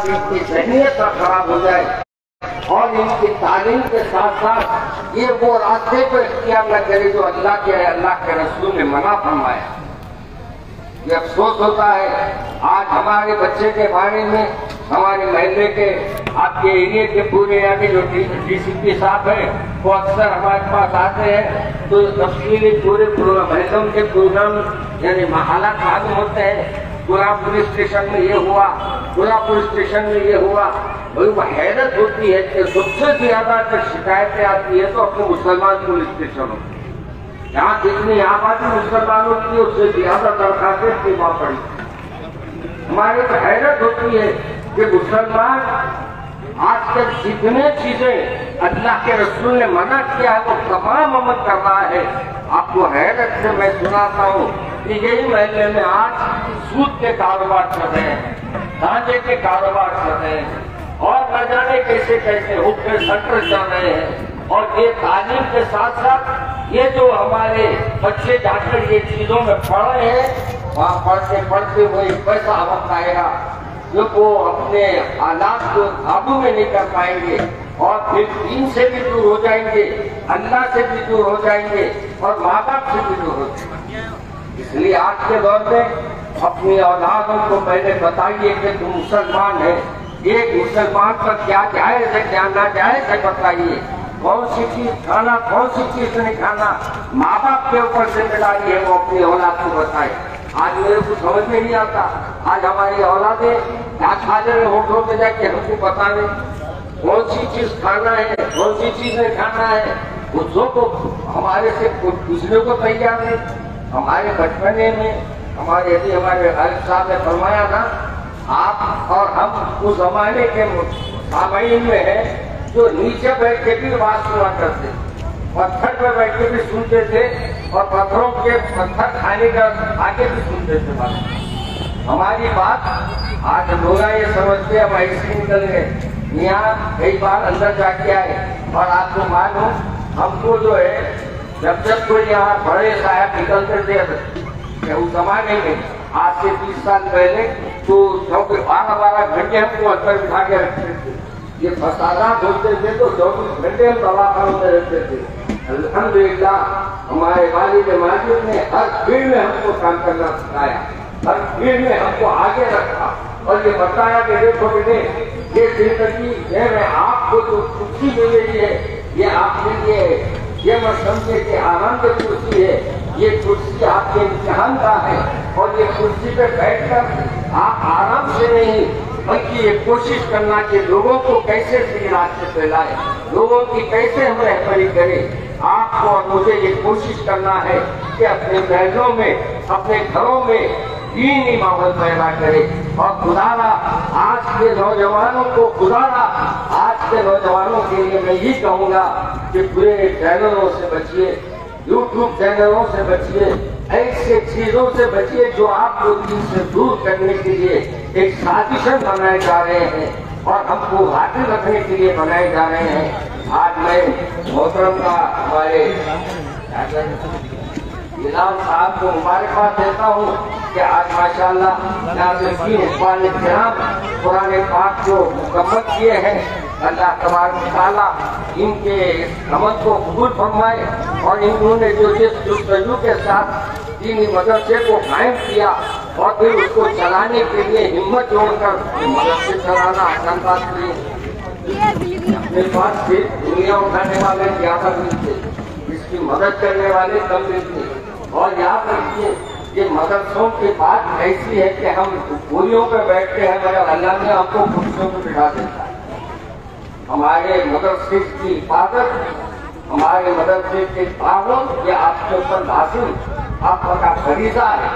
کی ذہنیت خراب ہو جائے اور ان کی تعلیم کے ساتھ ساتھ یہ وہ راستے کو اختیار نہ کرے جو اللہ کے رسول نے منع فرمایا۔ یہ افسوس ہوتا ہے آج ہمارے بچے کے بارے میں ہمارے محلے کے آپ کے ایریے کے پورے یعنی جو ڈی سی پی صاحب ہیں وہ اکثر ہمارے پاس آتے ہیں تو تفصیلی پورے محلوں کے پروگرام یعنی حالات معلوم ہوتے ہیں۔ پورا پولیس اسٹیشن میں یہ ہوا، پورا پولیس اسٹیشن میں یہ ہوا، وہ حیرت ہوتی ہے کہ سب سے زیادہ اگر شکایتیں آتی ہے تو اپنے مسلمان پولیس اسٹیشنوں یہاں جتنی آبادی مسلمانوں کی اس سے زیادہ درخواستیں کی وہاں پڑی۔ ہماری تو حیرت ہوتی ہے کہ مسلمان آج تک جتنے چیزیں اللہ کے رسول نے منع کیا ہے وہ تمام عمل کر رہا ہے۔ آپ کو حیرت سے میں سناتا ہوں کہ یہی محلے میں آج سود کے کاروبار چل رہے ہیں، گانجے کے کاروبار چل رہے ہیں اور نہ جانے کیسے کیسے حب کے سینٹر چل رہے ہیں۔ اور یہ تعلیم کے ساتھ ساتھ یہ جو ہمارے بچے جا کر یہ چیزوں میں پڑھ رہے ہیں وہاں پڑھتے پڑھتے وہ ایک پیسہ وقت آئے گا جب وہ اپنے حالات کو قابو میں نہیں کر پائیں گے اور پھر دین سے بھی دور ہو جائیں گے، اللہ سے بھی دور ہو جائیں گے اور ماں باپ سے بھی دور ہو جائیں گے۔ اس لیے آج کے دور میں اپنی اولادوں کو پہلے بتائیے کہ تم مسلمان ہیں، ایک مسلمان پر کیا جائز ہے کیا ناجائز ہے بتائیے، کون سی چیز کھانا کون سی چیز نہیں کھانا، ماں باپ کے اوپر ذمہ داری ہے وہ اپنی اولاد کو بتائے۔ آج میرے کو سمجھ میں نہیں آتا، آج ہماری اولادیں کیا کھا رہے ہوٹلوں میں جا کے ہم کو بتانے کون سی چیز کھانا ہے کون سی چیز نہیں کھانا ہے، بچوں کو ہمارے سے پوچھنے کو تیار نہیں۔ ہمارے بچپنے میں ہمارے غالب صاحب نے فرمایا نا، آپ اور ہم اس زمانے کے سامعین میں ہیں جو نیچے بیٹھ کے بھی بات سنا کرتے، پتھر پہ بیٹھ کے بھی سنتے تھے اور پتھروں کے پتھر کھانے کا آگے بھی سنتے تھے بات۔ ہماری بات آج لوگ یہ سمجھتے ہم ایسے نکل گئے، یہاں کئی بار اندر جا کے آئے اور آپ کو معلوم ہم کو جو ہے جب کوئی یہاں بڑے صاحب نکلتے تھے اس زمانے میں آج سے 20 سال پہلے تو 12 گھنٹے ہم کو اندر بٹھا کے رکھتے تھے، یہ فسادات ہوتے تھے تو 24 گھنٹے ہم دواخانوں میں رہتے تھے۔ الحمدللہ ہمارے والد ماجد نے ہر فیلڈ میں ہم کو کام کرنا سکھایا، ہر فیلڈ میں ہم کو آگے رکھا اور یہ بتایا کہ دیکھو بیٹے یہ زندگی میں آپ کو جو خوشی ملی ہے یہ آپ کے لیے یہ مت سمجھے کہ آرام کی کرسی ہے، یہ کرسی آپ کے امتحان کا ہے اور یہ کرسی پہ بیٹھ کر آپ آرام سے نہیں بلکہ یہ کوشش کرنا کہ لوگوں کو کیسے صحیح راستے پہ لائے، لوگوں کی کیسے ہم رہبری کریں۔ آپ کو اور مجھے یہ کوشش کرنا ہے کہ اپنے محلوں میں اپنے گھروں میں دینی ماحول پیدا کرے اور خدارا آج کے نوجوانوں کو آج کے نوجوانوں کے لیے میں یہ کہوں گا کہ پورے چینلوں سے بچیے، یوٹیوب چینلوں سے بچیے، ایسے چیزوں سے بچیے جو آپ کو دین سے دور کرنے کے لیے ایک سازشیں بنائے جا رہے ہیں اور ہم کو غافل رکھنے کے لیے بنائے جا رہے ہیں۔ آج میں محترم کا ہمارے امام صاحب کو مبارکباد دیتا ہوں کہ آج ماشاءاللہ ناظرین اقبال کرام قرآن پاک کو مکمل کیے ہیں۔ اللہ تبارک و تعالیٰ ان کے عمل کو قبول فرمائے اور انہوں نے جو جستجو کے ساتھ دینی مدرسے کو قائم کیا اور پھر اس کو چلانے کے لیے ہمت جوڑ کر مدرسے چلانا آسان بات نہیں، اپنے پاس سے دنیا اٹھانے والے زیادہ نہیں تھے، اس کی مدد کرنے والے کم نہیں تھے۔ اور یاد رکھیے کہ مدرسوں کی بات ایسی ہے کہ ہم پوریوں پہ بیٹھتے ہیں مگر اللہ نے ہم کو کرسیوں پہ بٹھا دیتا ہے۔ ہمارے مدرسے کی حفاظت، ہمارے مدرسے کے تعاون یہ آپ کے اوپر لازم آپ کا فریضہ ہے۔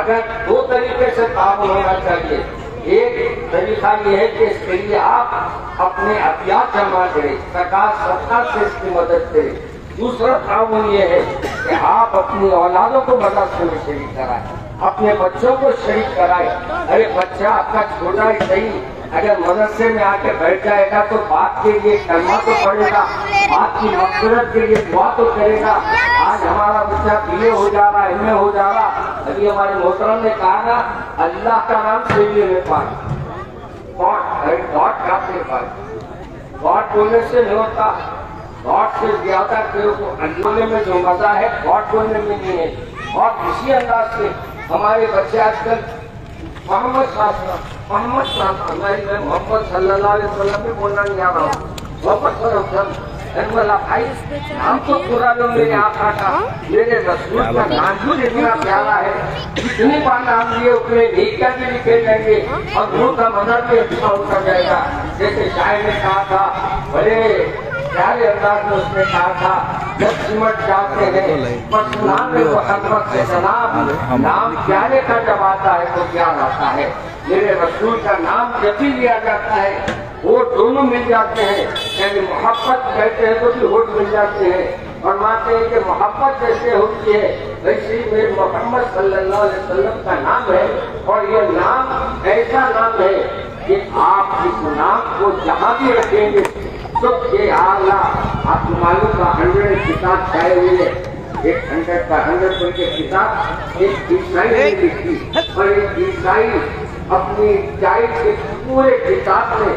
اگر دو طریقے سے تعاون ہونا چاہیے، ایک طریقہ یہ ہے کہ اس کے لیے آپ اپنے عطیات جمع کریں، زکوٰۃ صدقات سے اس کی مدد کریں۔ دوسرا تعاون یہ ہے کہ آپ اپنی اولادوں کو مدرسے میں شریک کرائیں، اپنے بچوں کو شریک کرائیں۔ ارے بچہ آپ کا چھوٹا ہی صحیح اگر مدرسے میں آ کے بیٹھ جائے گا تو باپ کے لیے کلمہ تو پڑھے گا، باپ کی مغفرت کے لیے دعا تو کرے گا۔ آج ہمارا بچہ BA ہو جا رہا، MA ہو جا رہا، ابھی ہمارے محترم نے کہا نا اللہ کا نام سے لینے پائے اور गॉड काफी पर गॉड बोलने से नहीं होता, गॉड से ज्यादा तेरे को बोलने में जो मजा है गॉड बोलने में नहीं है। और इसी अंदाज से हमारे बच्चे आजकल मोहम्मद सल्लल्लाहु अलैहि वसल्लम भी बोलना नहीं आ रहा हूँ, मोहम्मद सल्लल्लाहु भाई हम तो पूरा लोग मेरे आका का मेरे रसूल का नाम भी इतना प्यारा है, जितनी बार नाम लिए उतने नेकियां भी लिखे जाएंगे और रूह का मजा भी अच्छा होता जाएगा। जैसे शायर ने कहा था, बड़े प्यारे अंदाज में उसने कहा था, जब सिमट जाते हैं बस नाम में मोहम्मद से जनाब, नाम प्यारे का जब आता है तो प्यार आता है। मेरे रसूल का नाम जब भी लिया जाता है वो दोनों मिल जाते हैं, यानी मोहब्बत कहते हैं तो भी होठ मिल जाते हैं। और मानते हैं कि मोहब्बत जैसे होती है वैसे ही मेरे मोहम्मद सल्लल्लाहु अलैहि वसल्लम का नाम है। और ये नाम ऐसा नाम है कि आप इस नाम को जहाँ भी रखेंगे तो ये आला आप मालूम का 100 किताब छाए हुए, एक 100 का 100 पर के किताब एक ईसाई ने लिखी और एक ईसाई अपनी डाइट के पूरे किताब में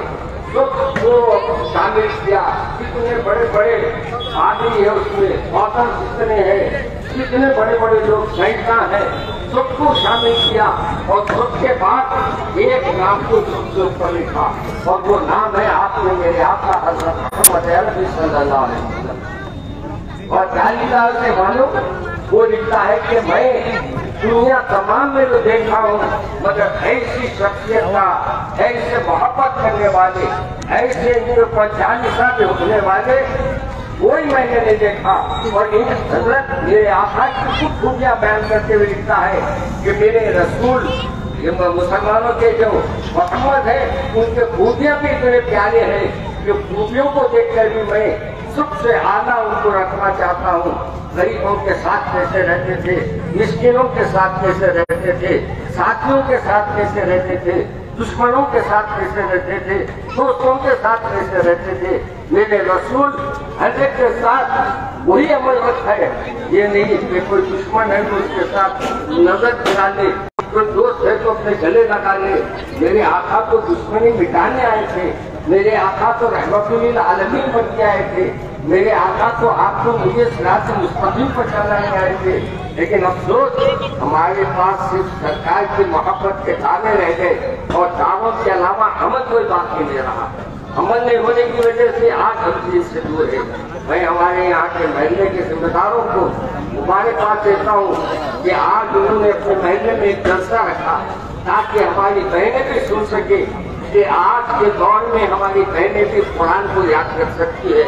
को शामिल किया। कितने बड़े बड़े आदमी है उसमें, ऑथर कितने हैं, कितने बड़े बड़े लोग साइंसदान हैं, सबको शामिल किया और सबके बाद एक नाम को सबसे ऊपर लिखा और वो नाम है आपने मेरे आका हज़रत मोहम्मद अरबी सल्लल्लाहु अलैहि वसल्लम। और जालीदार से मालूम वो लिखता है कि मैं दुनिया तमाम में तो देखा हूँ मगर ऐसी शख्सियत का, ऐसे मोहब्बत करने वाले, ऐसे इनके ऊपर जानिशा पे उठने वाले कोई मैंने नहीं देखा। और इन हजरत मेरे आका की कुछ खूबियां बयान करते हुए लिखता है कि मेरे रसूल ये मुसलमानों के जो मोहम्मद है उनके खूबियां भी इतने प्यारे हैं कि खूबियों को देखकर भी मैं सबसे आला उनको रखना चाहता हूँ। गरीबों के साथ कैसे रहते थे, मिस्किनों के साथ कैसे रहते थे, साथियों के साथ कैसे रहते थे, दुश्मनों के साथ कैसे रहते थे, दोस्तों के साथ कैसे रहते थे। मेरे रसूल हर एक के साथ वही अमल रखा है, ये नहीं कि कोई दुश्मन है तो उसके साथ नजर गिरा ले, कोई दोस्त है तो अपने गले लगा ले। मेरे आका तो दुश्मनी मिटाने आए थे, मेरे आका तो रहमतुल आलमीन बन के आए थे, मेरे आका तो आपको मुझे सिरात मुस्तकीम पर चलाने आए थे। लेकिन अफसोस हमारे पास सिर्फ सरकार की मोहब्बत के दावे रह गए और दावों के अलावा अमल कोई बात नहीं दे रहा। अमल नहीं होने की वजह से आज हम चीज से दूर है। मैं हमारे यहाँ के महल्ले के जिम्मेदारों को मुबारकबाद देता हूँ कि आज उन्होंने अपने महल्ले में एक जलसा रखा ताकि हमारी बहनें भी सुन सके कि आज के दौर में हमारी बहनें भी कुरान को याद कर सकती है।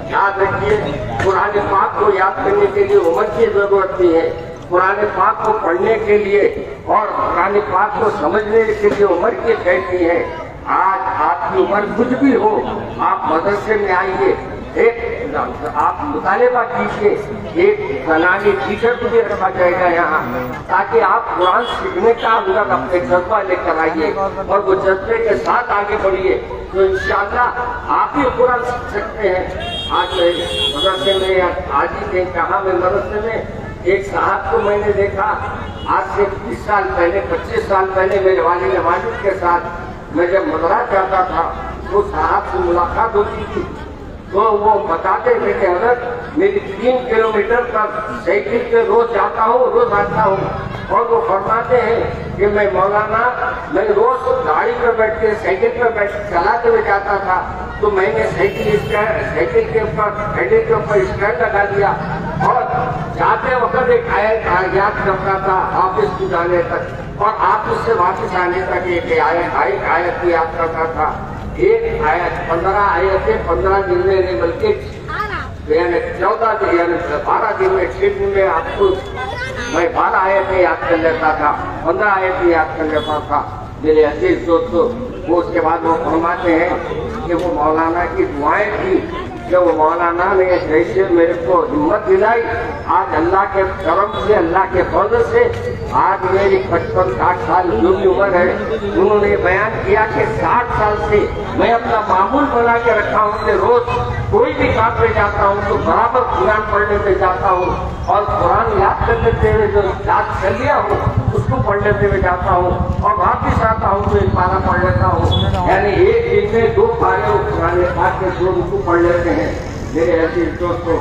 याद रखिए, कुरान पाक को याद करने के लिए उम्र की जरूरत नहीं है, कुरान पाक को पढ़ने के लिए और कुरान पाक को समझने के लिए उम्र की कैद नहीं है। आज आपकी उम्र कुछ भी हो, आप मदरसे में आइए, एक आप मुतालिबा कीजिए, एक जनानी टीचर को भी रखा जाएगा यहाँ ताकि आप कुरान सीखने का अंदर अपने जज्बा लेकर आइए और वो जज्बे के साथ आगे बढ़िए तो इंशाअल्लाह आप भी कुरान सीख सकते हैं। आज मदरसे में आज ही कहीं कहा मैं मदरसे में एक साहब को मैंने देखा आज से 20 साल पहले 25 साल पहले मेरे वालिद वालिद के साथ मैं जब मदरसा जाता था तो साहब से मुलाकात होती थी तो वो बताते थे कि हजरत मेरी 3 किलोमीटर तक साइकिल पे रोज जाता हूँ रोज आता हूँ। और वो फरमाते हैं कि मैं मौलाना मैं रोज गाड़ी पर बैठ के साइकिल पर बैठ चलाते हुए जाता था तो मैंने साइकिल के ऊपर हैंडल के ऊपर स्टैंड लगा दिया और जाते वक्त एक आयत याद करता था ऑफिस को जाने तक और ऑफिस से वापस आने तक एक आयत भी याद करता था। एक आयत 15 आयतें 15 दिन में नहीं बल्कि यानी 14 दिन यानी 12 दिन में 6 दिन में आपको मैं 12 आयतें याद कर लेता था, 15 आयतें याद कर लेता था। मेरे अजीज दोस्तों वो उसके बाद वो फरमाते हैं कि वो मौलाना की दुआएं थी कि वो मौलाना ने जैसे मेरे को हिम्मत दिलाई आज अल्लाह के करम से अल्लाह के फजल से आज मेरी 55-60 साल जो भी उम्र है उन्होंने बयान किया कि 60 साल से मैं अपना मामूल बना के रखा हूँ कि रोज कोई भी काम पे जाता हूँ तो बराबर कुरान पढ़ने पे जाता हूँ और कुरान याद करने से जो याद कर लिया हूँ उसको पढ़ लेते हुए जाता हूँ और वापिस आता हूँ तो एक पारा पढ़ लेता हूँ। यानी एक दिन में 2 पारे पुराने पाक के 2 रुकू पढ़ लेते हैं। मेरे ऐसे दोस्तों,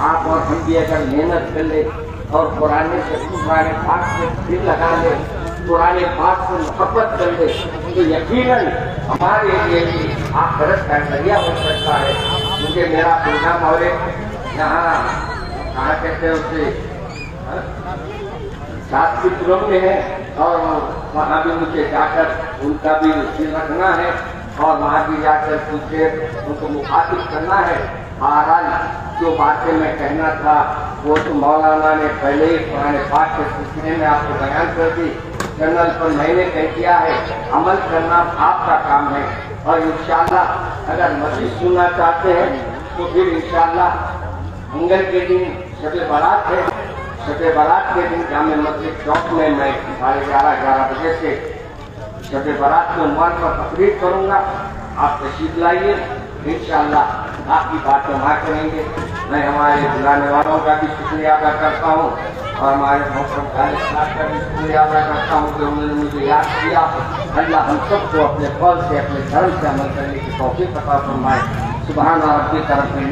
आप और हम भी अगर मेहनत कर ले और पुराने पाक से दिल लगा ले, पुराने पाक से मोहब्बत कर ले, तो यकीनन हमारे लिए भी आखिरत का नजरिया हो सकता है। मुझे मेरा प्रोग्राम और यहाँ कहाँ कहते हैं उसे सातपुर में है और वहाँ भी मुझे जाकर उनका भी दिल रखना है और वहाँ भी जाकर पूछे उनको मुखातिब करना है। बहरहाल जो बातें मैं कहना था वो तो मौलाना ने पहले ही पुराने पाक के सिलसिले में आपको बयान कर दी। चैनल पर मैंने कह दिया है, अमल करना आपका काम है और इंशाअल्लाह अगर मजीद सुनना चाहते हैं तो फिर इंशाअल्लाह मंगल के दिन शब बारात है। शब बारात के दिन जामे मस्जिद चौक में मैं 11:30 बजे से शब बारात के उन्वान पर तकरीर करूंगा। आप तशरीफ लाइए, इंशाअल्लाह आपकी बातें वहाँ करेंगे। मैं हमारे बुलाने वालों का भी शुक्रिया अदा करता हूँ और हमारे मौसम का भी शुक्रिया अदा करता हूँ कि उन्होंने मुझे याद किया। अल्लाह हम सबको अपने कौल से, अपने धर्म से अमल करने की तौफीक अता फरमाए। सुभान रब्बी तरफ में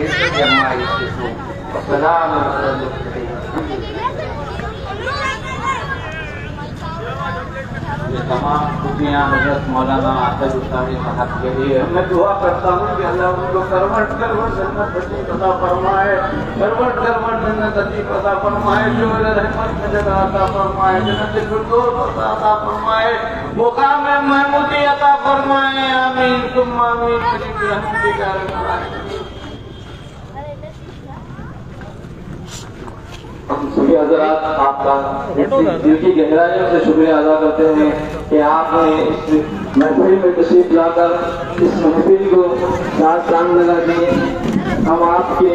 ये तमाम खुशियाँ हज़रत मौलाना आसिफ उस्तादी साहब के लिए मैं दुआ करता हूँ कि अल्लाह उनको करवट जन्नत नसीब अता फरमाए, करवट जन्नत नसीब अता फरमाए, जो रहमत में जगह अता फरमाए, जन्नत फिरदौस अता फरमाए, मुकाम महमूदी अता फरमाए। आमीन सुम्मा आमीन। हम सभी हजरात आपका दिल की गहराइयों से शुक्रिया अदा करते हैं कि आपने इस महफिल में तशरीफ लाकर इस महफिल को 4 चांद लगा दिए। हम आपके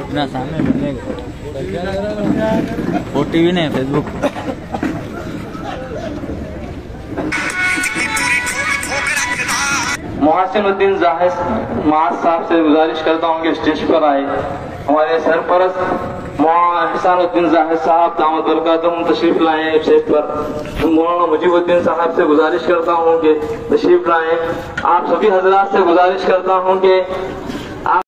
ना सामने मिलेगा वो टीवी नहीं, फेसबुक। मोहसिनुद्दीन जाहिद माज साहब से गुजारिश करता हूँ कि स्टेज पर आए। हमारे सरपरस्त एहसानुद्दीन जाहिद साहब दामद बरकातुहुम तशरीफ लाए स्टेज पर। मौलाना मुजीबुद्दीन साहब से गुजारिश करता हूँ कि तशरीफ लाए। आप सभी हजरात से गुजारिश करता हूँ कि